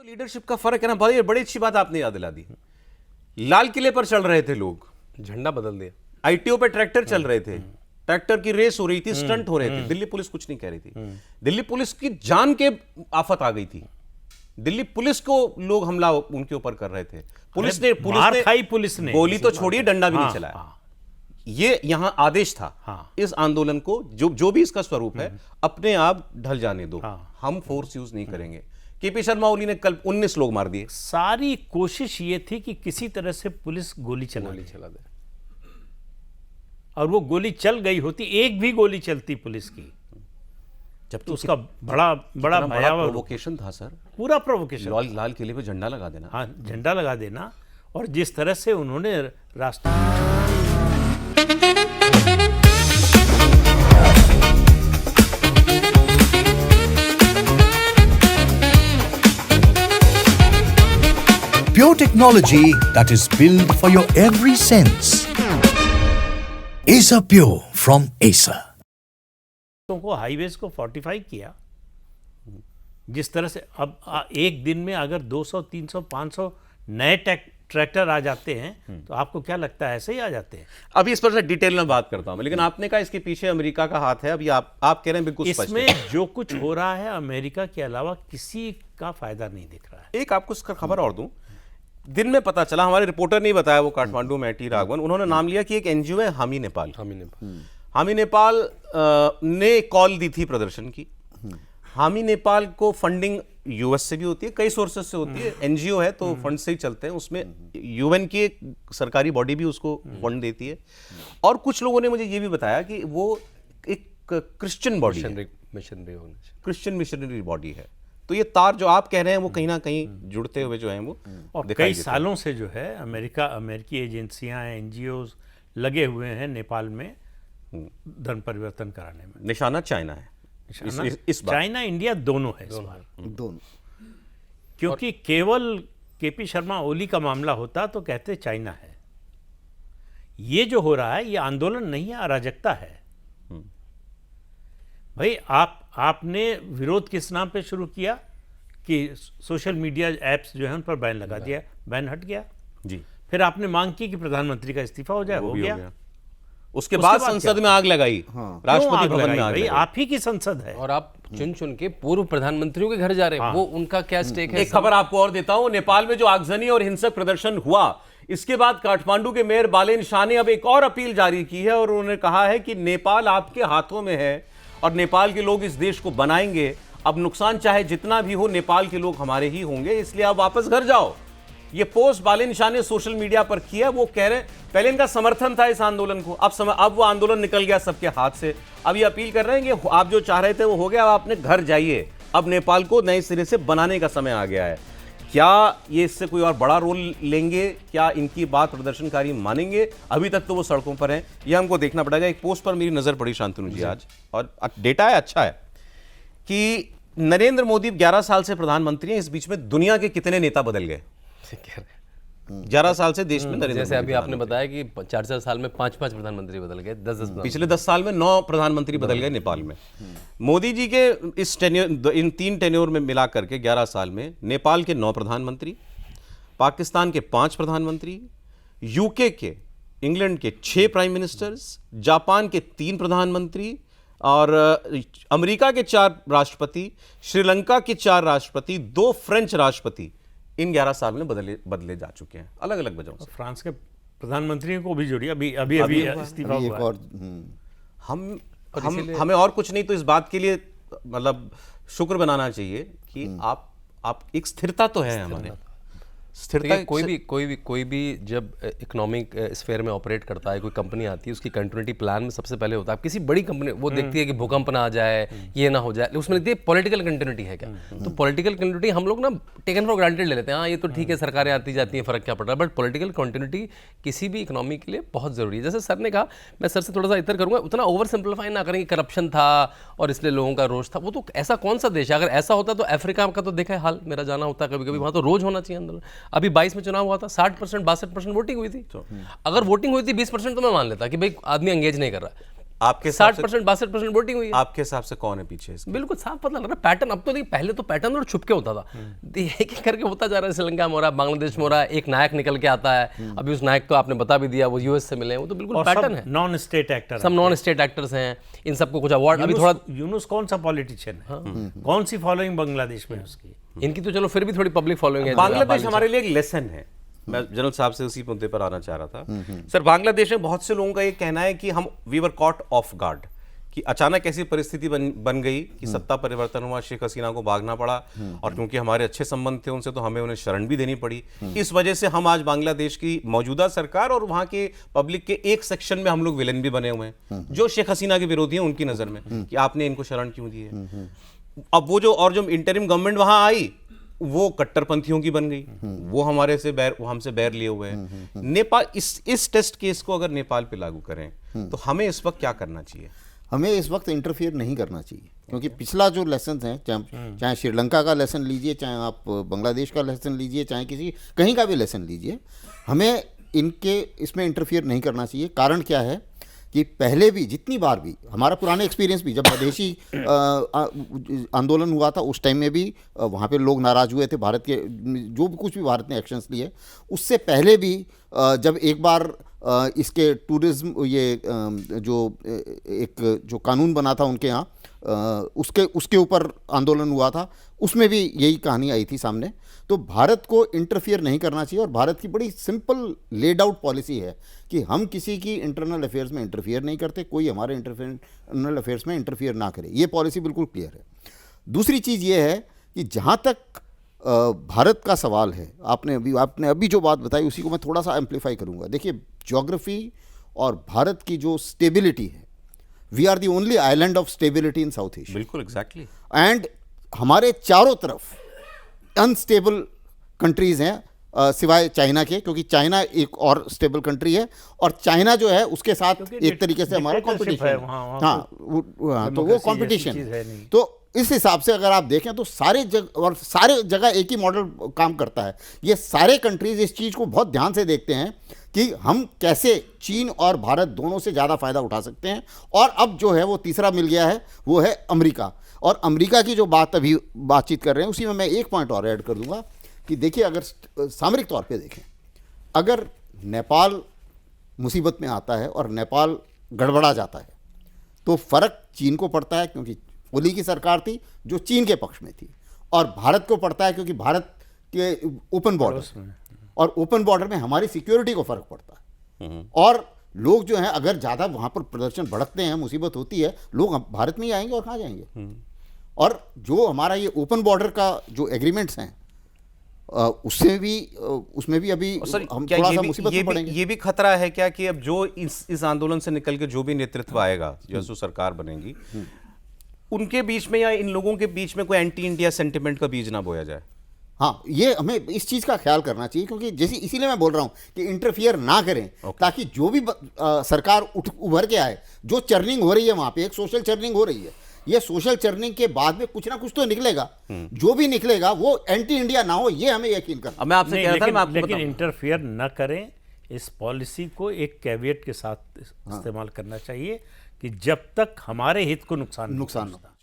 तो लीडरशिप का फर्क है ना। बड़ी बड़ी अच्छी बात आपने याद दिला दी। लाल किले पर चल रहे थे लोग, झंडा बदल दिया। आईटीओ पे ट्रैक्टर चल रहे थे, ट्रैक्टर की रेस हो रही थी, स्टंट हो रहे थे, दिल्ली पुलिस कुछ नहीं कह रही थी। दिल्ली पुलिस की जान के आफत आ गई थी। दिल्ली पुलिस को लोग हमला उनके ऊपर कर रहे थे। पुलिस ने पुलिस ने गोली तो छोड़िए, डंडा भी नहीं चलाया। ये यहां आदेश था। इस आंदोलन को जो भी इसका स्वरूप है अपने आप ढल जाने दो, हम फोर्स यूज नहीं करेंगे। केपी शर्मा ओली ने कल 19 लोग मार दिए। सारी कोशिश ये थी कि किसी तरह से पुलिस गोली चला दे, और वो गोली चल गई होती, एक भी गोली चलती पुलिस की, जब तो उसका बड़ा भयावह प्रोवोकेशन था सर, पूरा प्रोवोकेशन। लाल किले पे झंडा लगा देना। हाँ, झंडा लगा देना, और जिस तरह से उन्होंने राष्ट्र Pure technology that is built for your every sense. Acer Pure from Acer. को हाईवेज को फोर्टिफाई किया। जिस तरह से अब एक दिन में अगर 200, 300, 500 नए ट्रैक्टर आ जाते हैं तो आपको क्या लगता है ऐसे ही आ जाते हैं? अभी इस पर से डिटेल में बात करता हूं, लेकिन आपने कहा इसके पीछे अमेरिका का हाथ है। अभी आप कह रहे हैं बिल्कुल स्पष्ट है। इसमें जो कुछ हो रहा है अमेरिका के अलावा किसी का फायदा नहीं दिख रहा है। एक आपको इसका खबर और दूं, दिन में पता चला, हमारे रिपोर्टर नहीं बताया, वो काठमांडू में टी राघवन, उन्होंने नाम लिया कि एक एनजीओ है हामी नेपाल। हामी नेपाल ने कॉल दी थी प्रदर्शन की। हामी नेपाल को फंडिंग यूएस से भी होती है, कई सोर्सेस से होती है। एनजीओ है तो फंड से ही चलते हैं, उसमें यूएन की एक सरकारी बॉडी भी उसको फंड देती है। और कुछ लोगों ने मुझे ये भी बताया कि वो एक क्रिश्चियन बॉडी है, क्रिश्चियन मिशनरी बॉडी है। तो ये तार जो आप कह रहे हैं वो कहीं ना कहीं जुड़ते हुए जो हैं वो, और कई सालों से जो है अमेरिकी एजेंसियां, एनजीओ लगे हुए हैं नेपाल में धर्म परिवर्तन कराने में। निशाना चाइना है इस बार। चाइना इंडिया दोनों है इस बार, दोनों। क्योंकि केवल केपी शर्मा ओली का मामला होता तो कहते चाइना है। ये जो हो रहा है ये आंदोलन नहीं है, अराजकता है। भाई आपने विरोध किस नाम पे शुरू किया कि सोशल मीडिया ऐप्स जो है उन पर बैन लगा दिया, बैन हट गया जी। फिर आपने मांग की कि प्रधानमंत्री का इस्तीफा हो जाए, हो गया। उसके बाद संसद में आग लगाई, राष्ट्रपति भवन में आग लगाई। आप ही की संसद है और आप चुन के पूर्व प्रधानमंत्रियों के घर जा रहे हैं। वो उनका क्या स्टेक है? एक खबर आपको और देता हूं, नेपाल में जो आगजनी और हिंसक प्रदर्शन हुआ, इसके बाद काठमांडू के मेयर बालेन शाह ने अब एक और अपील जारी की है और उन्होंने कहा है कि नेपाल आपके हाथों में है और नेपाल के लोग इस देश को बनाएंगे। अब नुकसान चाहे जितना भी हो, नेपाल के लोग हमारे ही होंगे, इसलिए आप वापस घर जाओ। ये पोस्ट बालेन शाह ने सोशल मीडिया पर किया। वो कह रहे हैं पहले इनका समर्थन था इस आंदोलन को, अब वो आंदोलन निकल गया सबके हाथ से। अब ये अपील कर रहे हैं कि आप जो चाह रहे थे वो हो गया, अब अपने घर जाइए। अब नेपाल को नए सिरे से बनाने का समय आ गया है। क्या ये इससे कोई और बड़ा रोल लेंगे? क्या इनकी बात प्रदर्शनकारी मानेंगे? अभी तक तो वो सड़कों पर हैं, ये हमको देखना पड़ेगा। एक पोस्ट पर मेरी नजर पड़ी शांतनु जी आज, और डेटा है अच्छा है कि नरेंद्र मोदी 11 साल से प्रधानमंत्री हैं। इस बीच में दुनिया के कितने नेता बदल गए? 11 साल से देश में नरेंद्र, जैसे अभी आपने बताया कि 4-4 साल में 5-5 प्रधानमंत्री बदल गए, 10-10 पिछले 10 साल में 9 प्रधानमंत्री बदल गए नेपाल में। मोदी जी के इस इन 3 टेन्योर में मिला करके 11 साल में नेपाल के 9 प्रधानमंत्री, पाकिस्तान के 5 प्रधानमंत्री, यूके के, इंग्लैंड के 6 प्राइम मिनिस्टर्स, जापान के 3 प्रधानमंत्री और अमेरिका के 4 राष्ट्रपति, श्रीलंका के 4 राष्ट्रपति, 2 फ्रेंच राष्ट्रपति इन 11 साल में बदले जा चुके हैं, अलग अलग वजहों से। फ्रांस के प्रधानमंत्री को भी जोड़िए, अभी इस्तीफा हुआ। हमें और कुछ नहीं तो इस बात के लिए मतलब शुक्र बनाना चाहिए कि आप एक स्थिरता तो है हमारे। स्थिरता कोई भी जब इकोनॉमिक स्फेयर में ऑपरेट करता है, कोई कंपनी आती है, उसकी कंटिन्यूटी प्लान में सबसे पहले होता है। किसी बड़ी कंपनी वो देखती है कि भूकंप ना आ जाए, ये ना हो जाए, उसमें देखती है पॉलिटिकल कंटिन्यूटी है क्या। तो पॉलिटिकल कंटिन्यूटी हम लोग ना टेकन फॉर ग्रांटेड ले लेते हैं, हाँ ये तो ठीक है, सरकारें आती जाती हैं, फर्क क्या पड़ रहा है। बट पॉलिटिकल कंटिन्यूटी किसी भी इकोनॉमी के लिए बहुत जरूरी है। जैसे सर ने कहा, मैं सर से थोड़ा सा इतर करूंगा, उतना ओवर सिंप्लीफाई ना करें कि करप्शन था और इसलिए लोगों का रोष था। वो तो ऐसा कौन सा देश है? अगर ऐसा होता तो अफ्रीका का तो देखा है हाल, मेरा जाना होता है कभी कभी, वहां तो रोज होना चाहिए आंदोलन। अभी 22 में चुनाव हुआ था, 60%, 62% वोटिंग हुई थी। अगर वोटिंग हुई थी 20% तो मैं मान लेता कि भाई आदमी एंगेज नहीं कर रहा। आपके हिसाब से 60% 62% वोटिंग हुई है। आपके हिसाब से कौन है पीछे इसके? बिल्कुल साफ पता लग रहा है पैटर्न। अब तो देखिए, पहले तो पैटर्न और छुप के होता था, एक एक करके होता जा रहा है। श्रीलंका में हो रहा है, बांग्लादेश में हो रहा है, एक नायक निकल के आता है। अभी उस नायक को आपने बता भी दिया, वो यूएस से मिले हैं, वो तो बिल्कुल पैटर्न है। नॉन स्टेट एक्टर, सब नॉन स्टेट एक्टर्स हैं, इन सबको कुछ अवार्ड। अभी थोड़ा यूनुस कौन सा पॉलिटिशियन है, कौन सी फॉलोइंग बांग्लादेश में उसकी? इनकी तो चलो फिर भी थोड़ी पब्लिक फॉलोइंग है। बांग्लादेश हमारे लिए एक लेसन है। मैं जनरल साहब से उसी मुद्दे पर आना चाह रहा था। सर, बांग्लादेश में बहुत से लोगों का ये कहना है कि हम we were caught off guard, कि अचानक ऐसी परिस्थिति बन गई कि सत्ता परिवर्तन हुआ, शेख हसीना को भागना पड़ा, और क्योंकि हमारे अच्छे संबंध थे उनसे तो हमें उन्हें शरण भी देनी पड़ी। इस वजह से हम आज बांग्लादेश की मौजूदा सरकार और वहां के पब्लिक के एक सेक्शन में हम लोग विलेन भी बने हुए हैं, जो शेख हसीना के विरोधी हैं उनकी नजर में, कि आपने इनको शरण क्यों दी है। अब वो जो इंटरिम गवर्नमेंट वहां आई वो कट्टरपंथियों की बन गई, वो हमसे बैर लिए हुए हैं। नेपाल इस टेस्ट केस को अगर नेपाल पे लागू करें तो हमें इस वक्त क्या करना चाहिए? हमें इस वक्त इंटरफियर नहीं करना चाहिए, क्योंकि पिछला जो लेसन है, चाहे श्रीलंका का लेसन लीजिए, चाहे आप बांग्लादेश का लेसन लीजिए, चाहे कहीं का भी लेसन लीजिए, हमें इनके इसमें इंटरफियर नहीं करना चाहिए। कारण क्या है कि पहले भी जितनी बार भी हमारा पुराना एक्सपीरियंस भी, जब स्वदेशी आंदोलन हुआ था उस टाइम में भी वहाँ पे लोग नाराज़ हुए थे भारत के, जो भी कुछ भी भारत ने एक्शंस लिए। उससे पहले भी जब एक बार इसके टूरिज्म जो कानून बना था उनके यहाँ, उसके ऊपर आंदोलन हुआ था, उसमें भी यही कहानी आई थी सामने। तो भारत को इंटरफियर नहीं करना चाहिए, और भारत की बड़ी सिंपल लेड आउट पॉलिसी है कि हम किसी की इंटरनल अफेयर्स में इंटरफियर नहीं करते, कोई हमारे इंटरनल अफेयर्स में इंटरफियर ना करे। ये पॉलिसी बिल्कुल क्लियर है। दूसरी चीज़ ये है कि जहाँ तक भारत का सवाल है, आपने अभी जो बात बताई उसी को मैं थोड़ा सा एम्पलीफाई करूँगा। देखिए, ज्योग्राफी और भारत की जो स्टेबिलिटी है, we are the only island of stability in South Asia. बिल्कुल, एग्जैक्टली। एंड हमारे चारों तरफ अनस्टेबल कंट्रीज हैं सिवाय चाइना के, क्योंकि चाइना एक और स्टेबल कंट्री है, और चाइना जो है उसके साथ एक तरीके से हमारा कंपटीशन है। हाँ, तो वो कंपटीशन। तो इस हिसाब से अगर आप देखें तो सारे जगह एक ही मॉडल काम करता है। ये सारे कंट्रीज इस चीज़ को बहुत ध्यान से देखते हैं कि हम कैसे चीन और भारत दोनों से ज़्यादा फायदा उठा सकते हैं। और अब जो है वो तीसरा मिल गया है, वो है अमेरिका। और अमेरिका की जो बातचीत कर रहे हैं, उसी में मैं एक पॉइंट और ऐड कर दूंगा कि देखिए, अगर सामरिक तौर पे देखें, अगर नेपाल मुसीबत में आता है और नेपाल गड़बड़ा जाता है तो फ़र्क चीन को पड़ता है, क्योंकि ओली की सरकार थी जो चीन के पक्ष में थी, और भारत को पड़ता है क्योंकि भारत के ओपन बॉर्डर, और ओपन बॉर्डर में हमारी सिक्योरिटी को फ़र्क पड़ता है। और लोग जो हैं, अगर ज़्यादा वहाँ पर प्रदर्शन भड़कते हैं, मुसीबत होती है, लोग भारत में ही आएंगे और कहाँ जाएंगे। और जो हमारा ये ओपन बॉर्डर का जो एग्रीमेंट्स हैं, उसमें भी अभी हम थोड़ा सा मुसीबत में पड़ेंगे। ये भी खतरा है क्या कि अब जो इस आंदोलन से निकल के जो भी नेतृत्व आएगा, जो सरकार बनेगी, उनके बीच में या इन लोगों के बीच में कोई एंटी इंडिया सेंटिमेंट का बीज ना बोया जाए? हाँ, ये हमें इस चीज़ का ख्याल करना चाहिए, क्योंकि इसीलिए मैं बोल रहा हूँ कि इंटरफियर ना करें, ताकि जो भी सरकार उभर के आए, जो चर्निंग हो रही है वहाँ पे, एक सोशल चर्निंग हो रही है, ये सोशल चर्निंग के बाद में कुछ ना कुछ तो निकलेगा। जो भी निकलेगा वो एंटी इंडिया ना हो, ये हमें यकीन करना। मैं आपसे कह रहा था, लेकिन इंटरफियर न करें, इस पॉलिसी को एक कैविएट के साथ इस्तेमाल करना चाहिए कि जब तक हमारे हित को नुकसान ना